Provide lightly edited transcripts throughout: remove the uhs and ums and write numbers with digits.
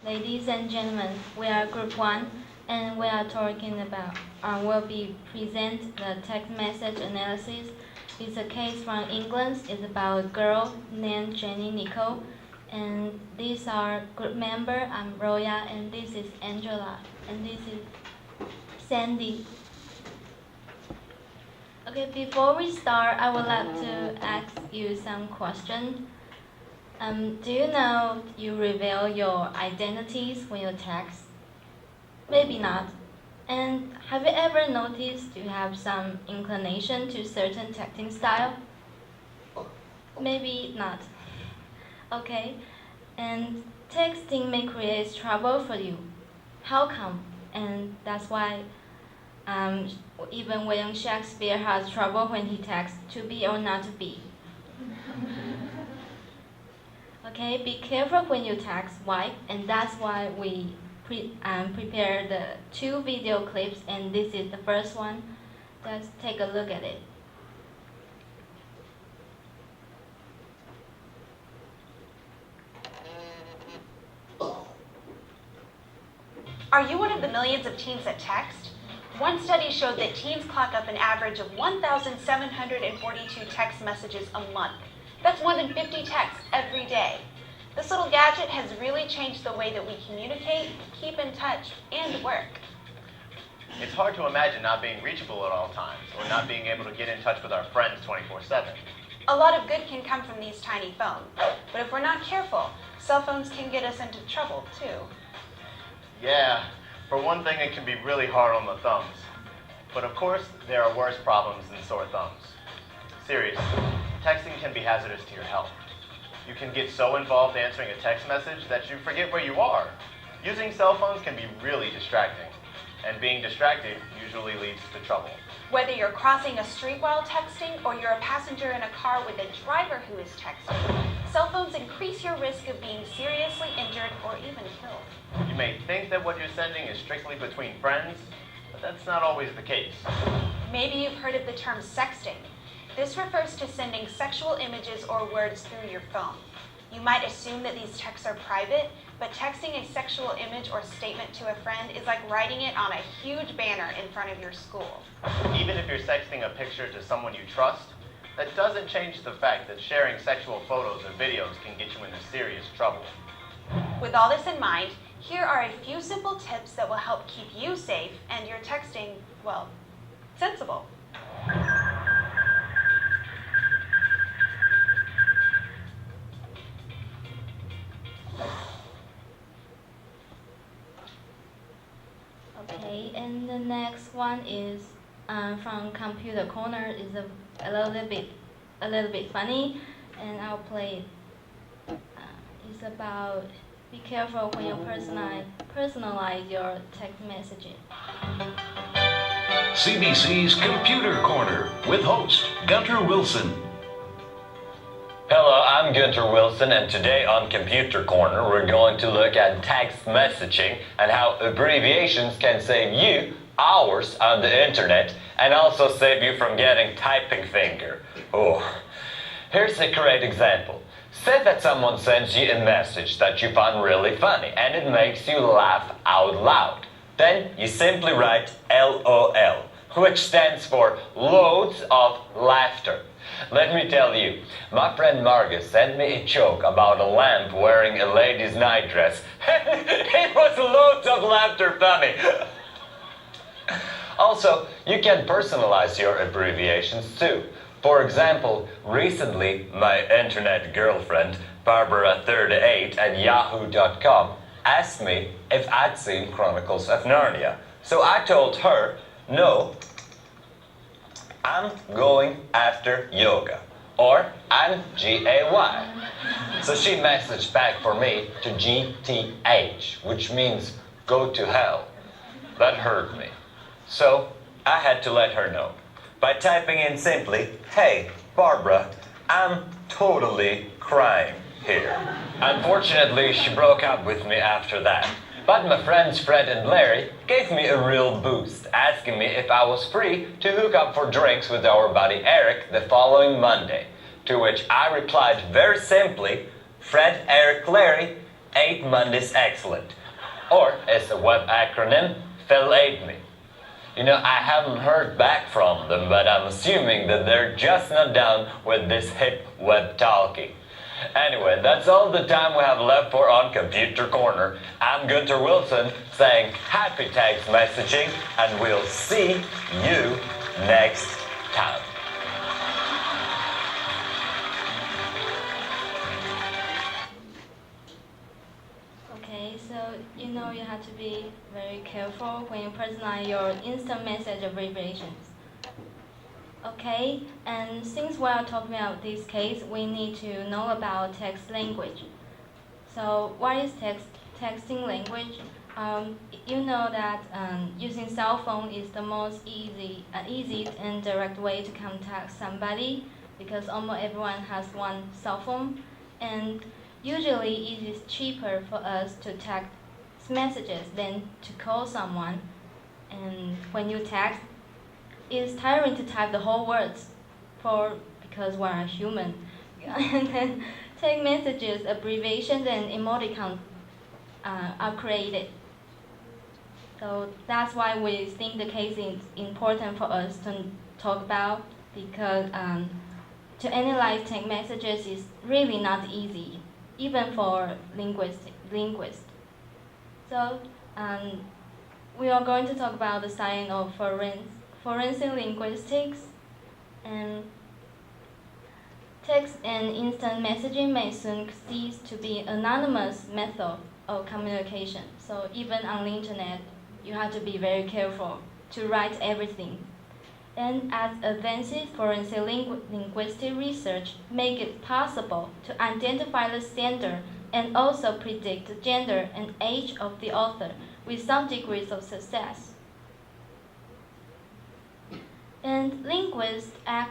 Ladies and gentlemen, we are Group 1 and we are talking about, will be present the text message analysis. It's a case from England. It's about a girl named Jenny Nicole. And these are group member. I'm Roya and this is Angela and this is Sandy. Okay, before we start, I would like to ask you some questions. Do you know you reveal your identities when you text? Maybe not. And have you ever noticed you have some inclination to certain texting style? Maybe not. Okay. And texting may create trouble for you. How come? And that's why even William Shakespeare has trouble when he texts to be or not to be. Okay, be careful when you text. Why? And that's why we prepare the 2 video clips, and this is the first one. Let's take a look at it. Are you one of the millions of teens that text? One study showed that teens clock up an average of 1,742 text messages a month. That's more than 50 texts every day. This little gadget has really changed the way that we communicate, keep in touch, and work. It's hard to imagine not being reachable at all times, or not being able to get in touch with our friends 24/7. A lot of good can come from these tiny phones, but if we're not careful, cell phones can get us into trouble too. Yeah, for one thing, it can be really hard on the thumbs. But of course, there are worse problems than sore thumbs. Seriously, texting can be hazardous to your health. You can get so involved answering a text message that you forget where you are. Using cell phones can be really distracting, and being distracted usually leads to trouble. Whether you're crossing a street while texting or you're a passenger in a car with a driver who is texting, cell phones increase your risk of being seriously injured or even killed. You may think that what you're sending is strictly between friends, but that's not always the case. Maybe you've heard of the term sexting. This refers to sending sexual images or words through your phone. You might assume that these texts are private, but texting a sexual image or statement to a friend is like writing it on a huge banner in front of your school. Even if you're sexting a picture to someone you trust, that doesn't change the fact that sharing sexual photos or videos can get you into serious trouble. With all this in mind, here are a few simple tips that will help keep you safe and your texting, well, sensible. Okay, and the next one is from Computer Corner. Is a little bit funny, and I'll play it. It's about be careful when you personalize your text messaging. CBC's Computer Corner with host Gunter Wilson. Hello, I'm Gunter Wilson, and today on Computer Corner we're going to look at text messaging and how abbreviations can save you hours on the internet and also save you from getting typing finger. Oh, here's a great example. Say that someone sends you a message that you find really funny and it makes you laugh out loud. Then you simply write LOL, which stands for loads of laughter. Let me tell you, my friend Margus sent me a joke about a lamp wearing a lady's nightdress. It was loads of laughter funny. Also, you can personalize your abbreviations too. For example, recently my internet girlfriend, Barbara38 at yahoo.com, asked me if I'd seen Chronicles of Narnia. So I told her, no, I'm going after yoga, or I'm GAY. So she messaged back for me to GTH, which means go to hell. That hurt me. So I had to let her know by typing in simply, hey, Barbara, I'm totally crying here. Unfortunately, she broke up with me after that. But my friends Fred and Larry gave me a real boost, asking me if I was free to hook up for drinks with our buddy Eric the following Monday. To which I replied very simply, Fred, Eric, Larry, 8 Mondays excellent. Or, as a web acronym, Phil8me. You know, I haven't heard back from them, but I'm assuming that they're just not down with this hip web talkie. Anyway, that's all the time we have left for On Computer Corner. I'm Gunter Wilson saying happy text messaging, and we'll see you next time. Okay, so you know you have to be very careful when you personalize your instant message abbreviations. Okay, and since we are talking about this case, we need to know about text language. So what is texting language? You know that using cell phone is the most easy and direct way to contact somebody because almost everyone has one cell phone, and usually it is cheaper for us to text messages than to call someone. And when you text, it's tiring to type the whole words because we're human. And then text messages, abbreviations, and emoticons are created. So that's why we think the case is important for us to talk about because to analyze text messages is really not easy, even for linguists. So we are going to talk about the science of forensic linguistics, and text and instant messaging may soon cease to be anonymous method of communication. So even on the internet, you have to be very careful to write everything. And as advances forensic linguistic research make it possible to identify the sender and also predict the gender and age of the author with some degrees of success. And linguists are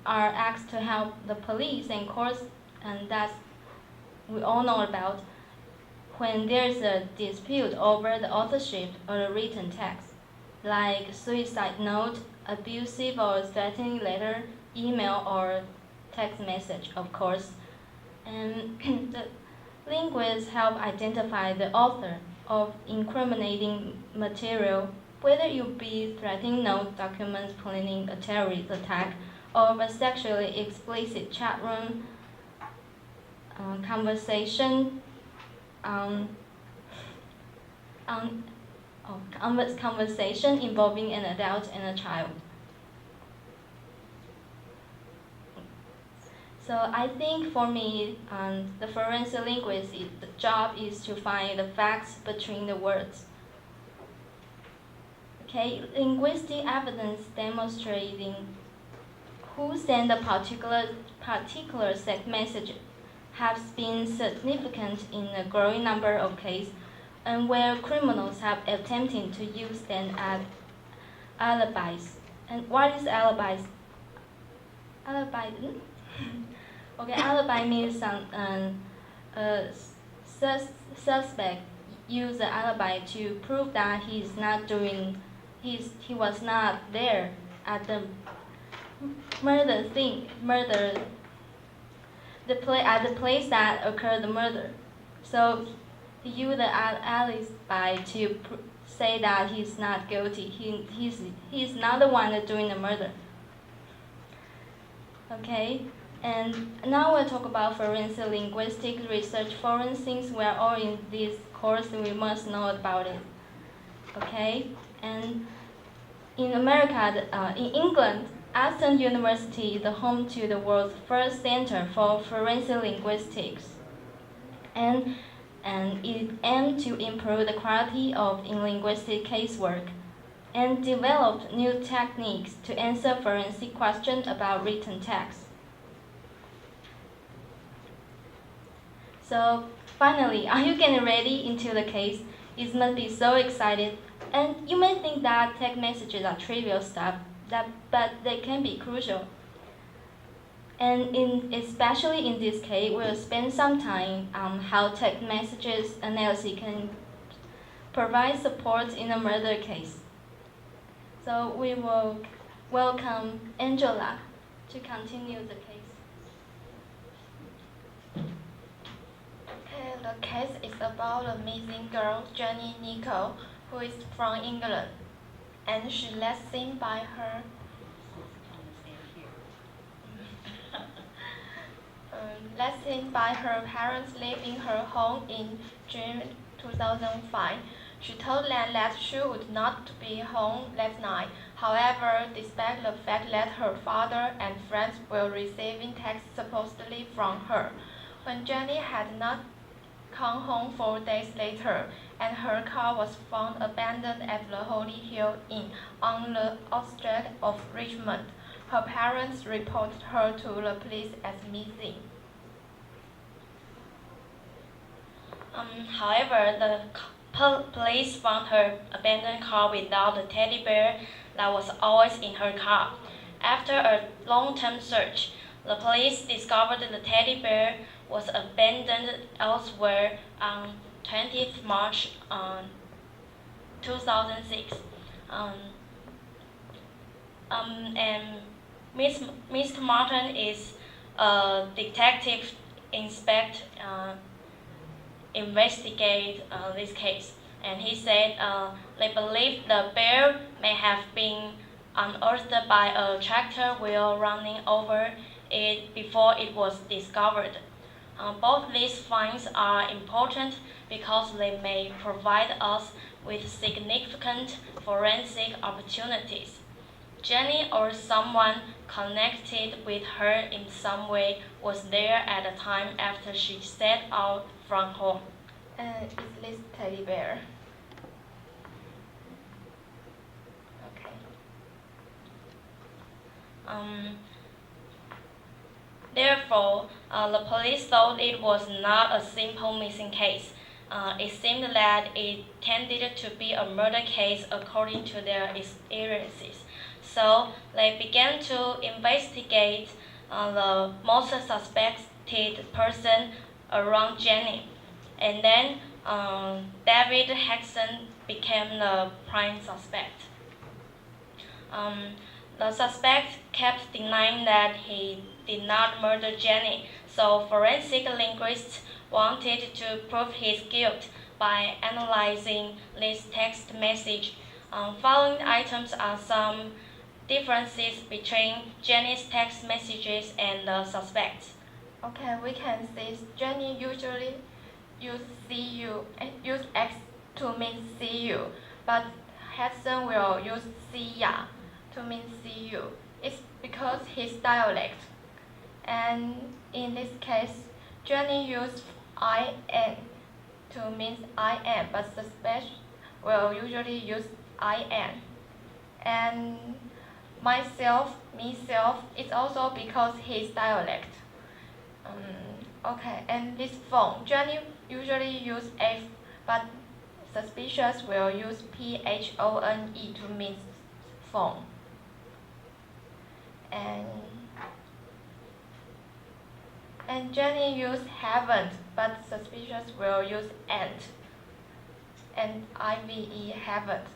asked to help the police and courts, and that we all know about when there's a dispute over the authorship of a written text, like suicide note, abusive or threatening letter, email, or text message, of course. And the linguists help identify the author of incriminating material, whether it be threatening note, documents planning a terrorist attack, or a sexually explicit chat room, conversation involving an adult and a child. So I think for me, the forensic linguist, the job is to find the facts between the words. Okay, linguistic evidence demonstrating who sent a particular text message has been significant in a growing number of cases, and where criminals have attempted to use them as alibis. And what is alibis? Alibi. Okay, alibi means suspect use the alibi to prove that he was not there at the at the place that occurred the murder. So he used the alibi to say that he's not guilty. He's not the one doing the murder. Okay, and now we'll talk about forensic linguistic research. Forensics, we're all in this course, we must know about it. Okay, and in America, in England, Aston University is the home to the world's first center for forensic linguistics, and it aimed to improve the quality of in linguistic casework and developed new techniques to answer forensic questions about written text. So finally, are you getting ready into the case? It must be so excited. And you may think that text messages are trivial stuff, but they can be crucial. And especially in this case, we'll spend some time on how text messages analysis can provide support in a murder case. So we will welcome Angela to continue the case. Okay, The case is about a missing girl, Jenny Nico, who is from England, and she last seen by her parents leaving her home in June 2005. She told them that she would not be home that night. However, despite the fact that her father and friends were receiving texts supposedly from her, when Jenny had not come home 4 days later, and her car was found abandoned at the Holy Hill Inn on the outskirts of Richmond, her parents reported her to the police as missing. However, the police found her abandoned car without the teddy bear that was always in her car. After a long-term search, the police discovered the teddy bear was abandoned elsewhere on 20th March 2006. And Mr. Martin is a detective investigate this case, and he said they believe the bear may have been unearthed by a tractor wheel running over it before it was discovered. Both these finds are important because they may provide us with significant forensic opportunities. Jenny or someone connected with her in some way was there at the time after she set out from home. Is this teddy bear? Okay. Therefore, the police thought it was not a simple missing case. It seemed that it tended to be a murder case according to their experiences. So they began to investigate the most suspected person around Jenny. And then David Hexon became the prime suspect. The suspect kept denying that he did not murder Jenny, so forensic linguists wanted to prove his guilt by analyzing this text message. Following items are some differences between Jenny's text messages and the suspects. Okay, we can see Jenny usually use X to mean see you, but Hudson will use see ya to mean see you. It's because his dialect. And in this case, Jenny used I am to mean I am, but suspect will usually use I am. And myself, it's also because his dialect. Okay, and this phone, Jenny usually use F, but suspicious will use PHONE to mean phone. And Jenny use haven't, but suspicious will use ain't. And IVE haven't.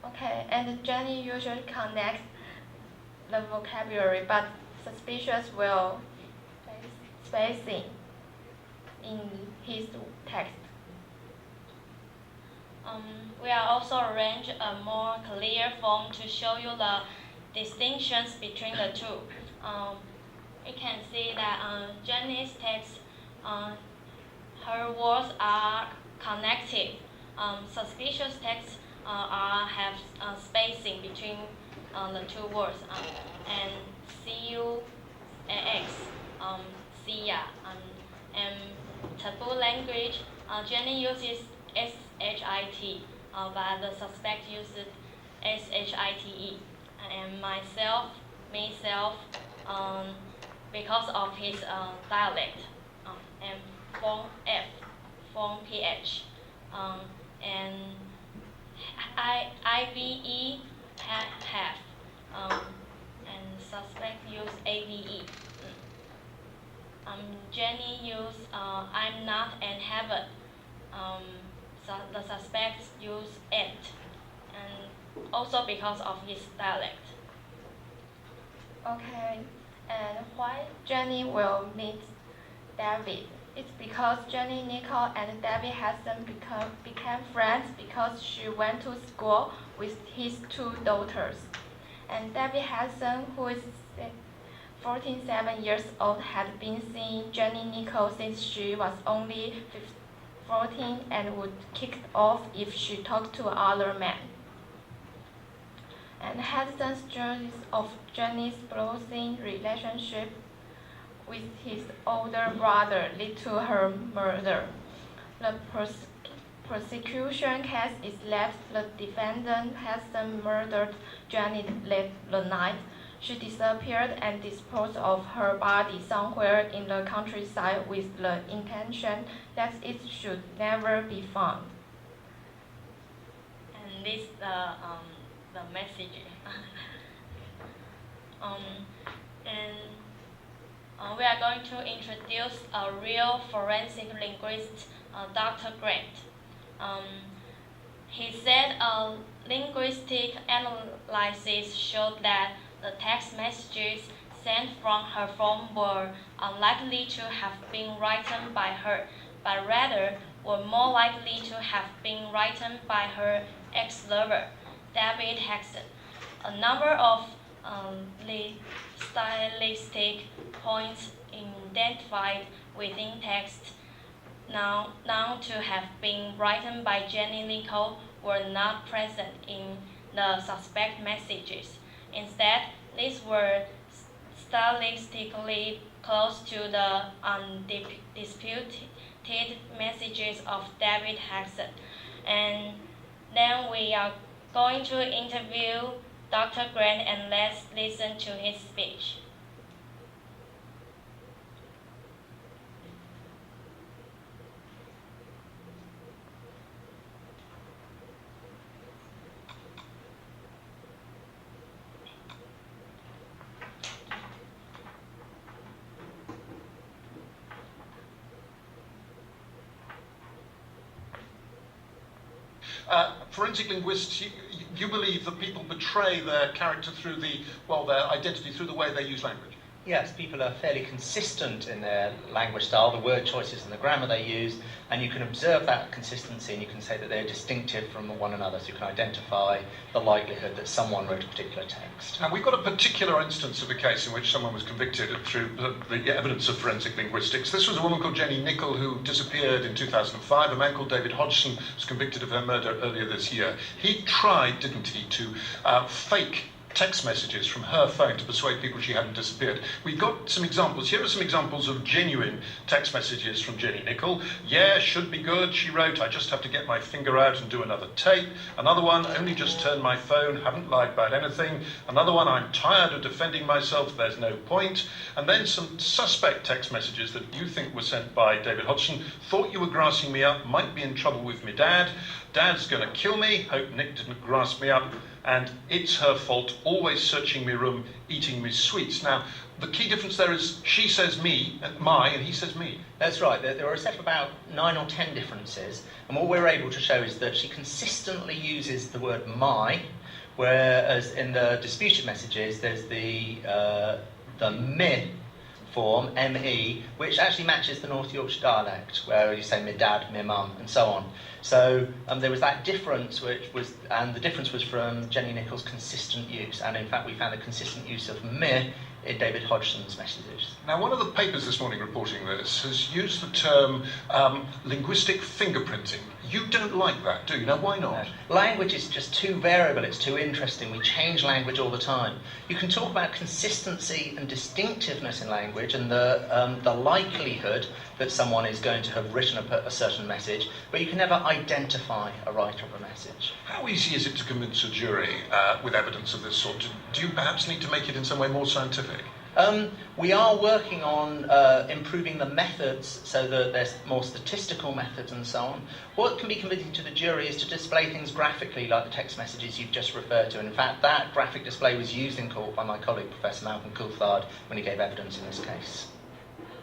Okay, and Jenny usually connects the vocabulary, but suspicious will spacing in his text. We are also arrange a more clear form to show you the distinctions between the two. We can see that Jenny's text, her words are connected. Suspicious texts have spacing between the two words, and CU and X, see ya, and taboo language, Jenny uses SHIT, but the suspect uses SHITE, and myself, because of his dialect, and form F, form PH, and IVE have, and suspect use AVE. Jenny use I'm not and haven't. So the suspects use ain't, and also because of his dialect. Okay, and why Jenny will meet David? It's because Jenny Nicole and David Hudson became friends because she went to school with his two daughters. And David Hudson, who is 47 years old, had been seeing Jenny Nicole since she was only 14 and would kick off if she talked to other men. And Hudson's journeys of Jenny's blossom relationship with his older brother lead to her murder. The prosecution case is that the defendant Hudson murdered Jenny late the night. She disappeared and disposed of her body somewhere in the countryside with the intention that it should never be found. And this the message. We are going to introduce a real forensic linguist, Dr. Grant. He said a linguistic analysis showed that the text messages sent from her phone were unlikely to have been written by her, but rather were more likely to have been written by her ex-lover, David Hudson. A number of stylistic points identified within text known to have been written by Jenny Nicole were not present in the suspect messages. Instead, these were stylistically close to the undisputed messages of David Hudson. And then we are going to interview Dr. Grant, and let's listen to his speech. Forensic linguists, you believe that people betray their character through their identity through the way they use language? Yes, people are fairly consistent in their language style, the word choices and the grammar they use, and you can observe that consistency and you can say that they're distinctive from one another, so you can identify the likelihood that someone wrote a particular text. And we've got a particular instance of a case in which someone was convicted through the evidence of forensic linguistics. This was a woman called Jenny Nicole who disappeared in 2005. A man called David Hodgson was convicted of her murder earlier this year. He tried, didn't he, to fake text messages from her phone to persuade people she hadn't disappeared. We've got some examples. Here are some examples of genuine text messages from Jenny Nicole. Yeah, should be good, she wrote. I just have to get my finger out and do another tape. Another one, only just turned my phone, haven't lied about anything. Another one, I'm tired of defending myself, there's no point. And then some suspect text messages that you think were sent by David Hodgson. Thought you were grassing me up, might be in trouble with me dad. Dad's gonna kill me, hope Nick didn't grass me up. And it's her fault, always searching me room, eating me sweets. Now, the key difference there is she says me, my, and he says me. That's right. There are a set of about 9 or 10 differences, and what we're able to show is that she consistently uses the word my, whereas in the disputed messages there's the me form, M-E, which actually matches the North Yorkshire dialect, where you say me dad, me mum, and so on. So there was that difference, and the difference was from Jenny Nicole's consistent use, and in fact we found a consistent use of me in David Hodgson's messages. Now, one of the papers this morning reporting this has used the term linguistic fingerprinting. You don't like that, do you? Now, why not? No. Language is just too variable, it's too interesting. We change language all the time. You can talk about consistency and distinctiveness in language and the likelihood that someone is going to have written a certain message, but you can never identify a writer of a message. How easy is it to convince a jury with evidence of this sort? Do you perhaps need to make it in some way more scientific? We are working on improving the methods so that there's more statistical methods and so on. What can be convincing to the jury is to display things graphically, like the text messages you've just referred to. And in fact, that graphic display was used in court by my colleague, Professor Malcolm Coulthard, when he gave evidence in this case.